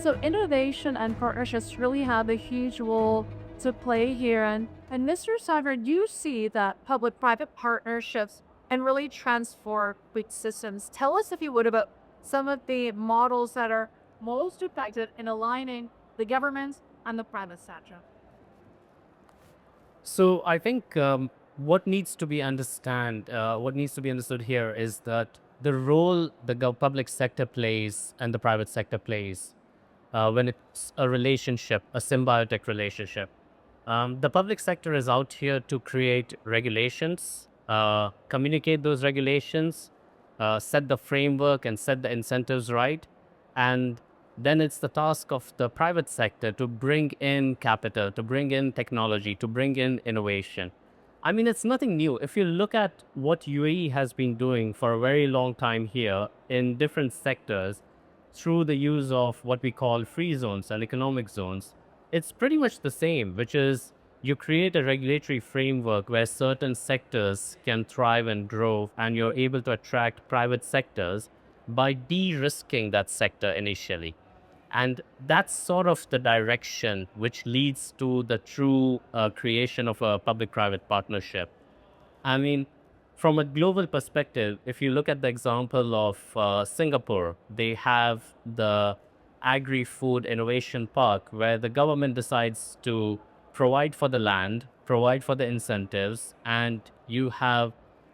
So innovation and partnerships really have a huge role to play here. And Mr. Sagar, do you see that public-private partnerships and really transform quick systems? Tell us, if you would, about some of the models that are most effective in aligning the government and the private sector. So I think what needs to be understood here is that the role the public sector plays and the private sector plays when it's a relationship, a symbiotic relationship. The public sector is out here to create regulations, communicate those regulations, set the framework and set the incentives right. And then it's the task of the private sector to bring in capital, to bring in technology, to bring in innovation. I mean, it's nothing new. If you look at what UAE has been doing for a very long time here in different sectors through the use of what we call free zones and economic zones, it's pretty much the same, which is you create a regulatory framework where certain sectors can thrive and grow, and you're able to attract private sectors by de-risking that sector initially. And that's sort of the direction which leads to the true creation of a public private partnership. I mean, from a global perspective, if you look at the example of Singapore, they have the Agri Food Innovation Park where the government decides to provide for the land, provide for the incentives, and you have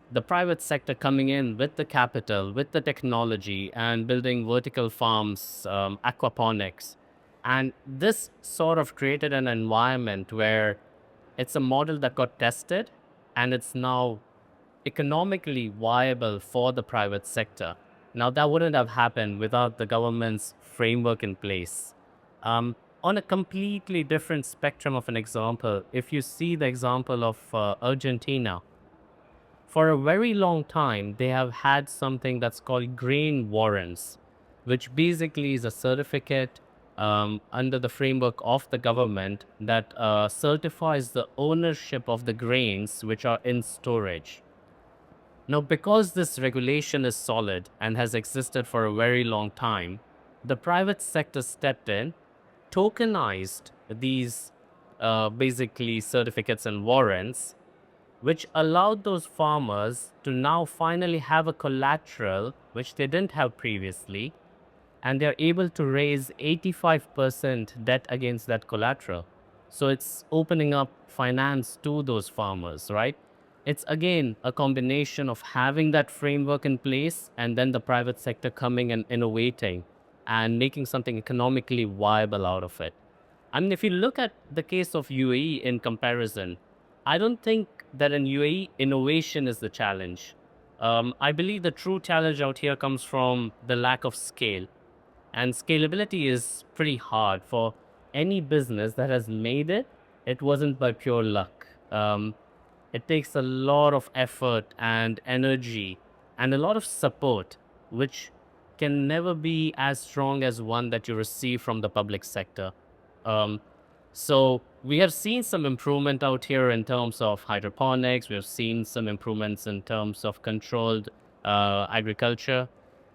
the private sector coming in with the capital, with the technology, and building vertical farms, aquaponics. And this sort of created an environment where it's a model that got tested and it's now economically viable for the private sector. Now, that wouldn't have happened without the government's framework in place. On a completely different spectrum of an example, if you see the example of Argentina, for a very long time, they have had something that's called grain warrants, which basically is a certificate under the framework of the government that certifies the ownership of the grains which are in storage. Now, because this regulation is solid and has existed for a very long time, the private sector stepped in, tokenized these basically certificates and warrants, which allowed those farmers to now finally have a collateral which they didn't have previously, and they're able to raise 85% debt against that collateral. So it's opening up finance to those farmers, right? It's again a combination of having that framework in place and then the private sector coming and innovating and making something economically viable out of it. I mean, if you look at the case of UAE in comparison, I don't think that in UAE innovation is the challenge. I believe the true challenge out here comes from the lack of scale. And scalability is pretty hard for any business that has made it. It wasn't by pure luck. It takes a lot of effort and energy and a lot of support, which can never be as strong as one that you receive from the public sector. Um, so we have seen some improvement out here in terms of hydroponics. We have seen some improvements in terms of controlled agriculture.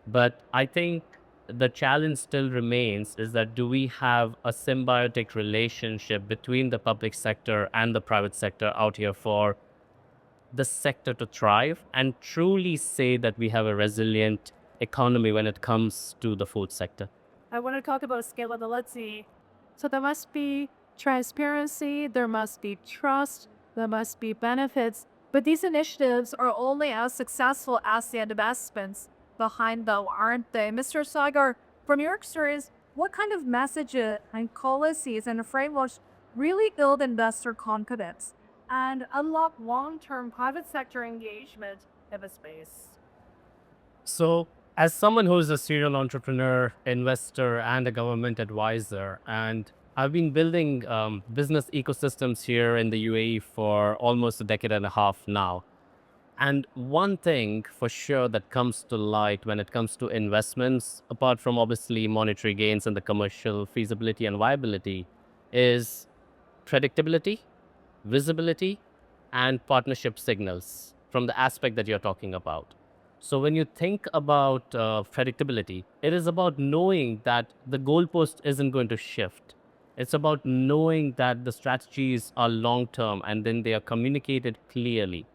But I think the challenge still remains is that do we have a symbiotic relationship between the public sector and the private sector out here for the sector to thrive and truly say that we have a resilient economy when it comes to the food sector? I want to talk about scalability. So there must be transparency, there must be trust, there must be benefits. But these initiatives are only as successful as the investments behind them, aren't they? Mr. Sagar, from your experience, what kind of messages and policies and frameworks really build investor confidence and unlock long-term private sector engagement in the space? So, as someone who's a serial entrepreneur, investor, and a government advisor, and I've been building business ecosystems here in the UAE for almost a decade and a half now. And one thing for sure that comes to light when it comes to investments, apart from obviously monetary gains and the commercial feasibility and viability, is predictability, visibility, and partnership signals from the aspect that you're talking about. So when you think about predictability, it is about knowing that the goalpost isn't going to shift. It's about knowing that the strategies are long term and then they are communicated clearly.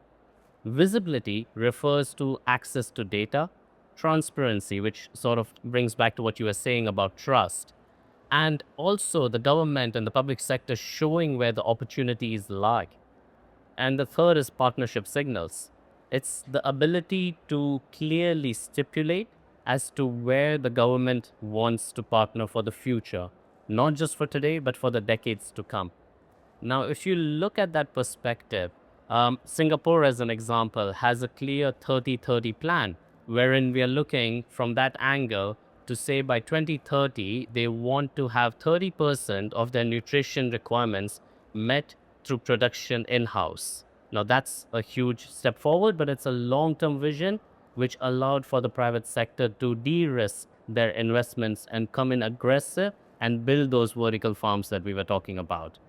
Visibility refers to access to data, transparency, which sort of brings back to what you were saying about trust, and also the government and the public sector showing where the opportunities lie. And the third is partnership signals. It's the ability to clearly stipulate as to where the government wants to partner for the future, not just for today, but for the decades to come. Now, if you look at that perspective, Singapore, as an example, has a clear 30-30 plan, wherein we are looking from that angle to say by 2030, they want to have 30% of their nutrition requirements met through production in house. Now, that's a huge step forward, but it's a long term vision which allowed for the private sector to de risk their investments and come in aggressive and build those vertical farms that we were talking about.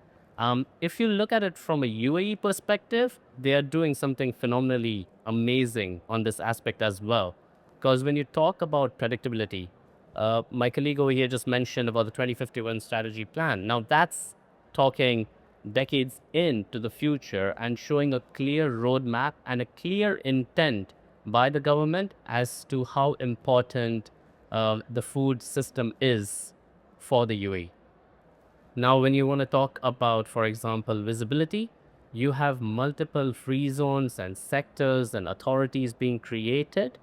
If you look at it from a UAE perspective, they are doing something phenomenally amazing on this aspect as well. Because when you talk about predictability, my colleague over here just mentioned about the 2051 strategy plan. Now, that's talking decades into the future and showing a clear roadmap and a clear intent by the government as to how important the food system is for the UAE. Now, when you want to talk about, for example, visibility, you have multiple free zones and sectors and authorities being created,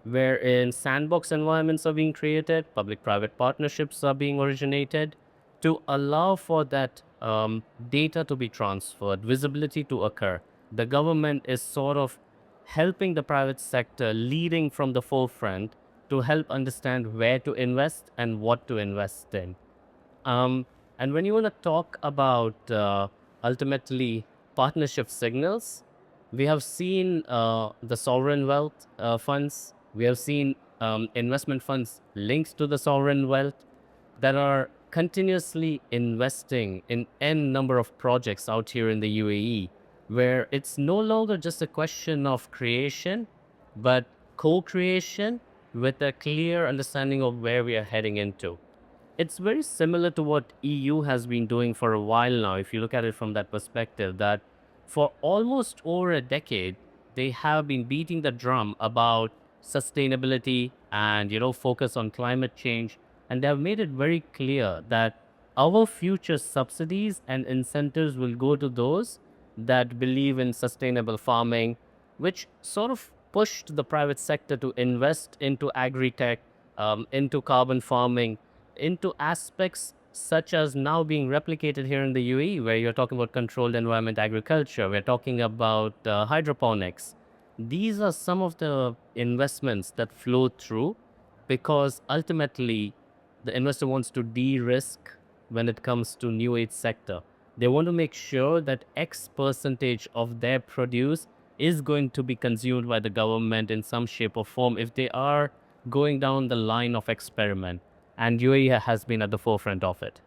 wherein sandbox environments are being created, public private partnerships are being originated to allow for that data to be transferred, visibility to occur. The government is sort of helping the private sector, leading from the forefront to help understand where to invest and what to invest in. Um, and when you want to talk about ultimately partnership signals, we have seen the sovereign wealth funds, we have seen investment funds linked to the sovereign wealth that are continuously investing in n number of projects out here in the UAE, where it's no longer just a question of creation, but co-creation with a clear understanding of where we are heading into. It's very similar to what EU has been doing for a while now, if you look at it from that perspective, that for almost over a decade, they have been beating the drum about sustainability and, focus on climate change. And they have made it very clear that our future subsidies and incentives will go to those that believe in sustainable farming, which sort of pushed the private sector to invest into agri-tech, into carbon farming, into aspects such as now being replicated here in the UAE, where you're talking about controlled environment agriculture, we're talking about hydroponics. These are some of the investments that flow through because ultimately the investor wants to de-risk when it comes to new age sector. They want to make sure that X percentage of their produce is going to be consumed by the government in some shape or form if they are going down the line of experiment. And UAE has been at the forefront of it.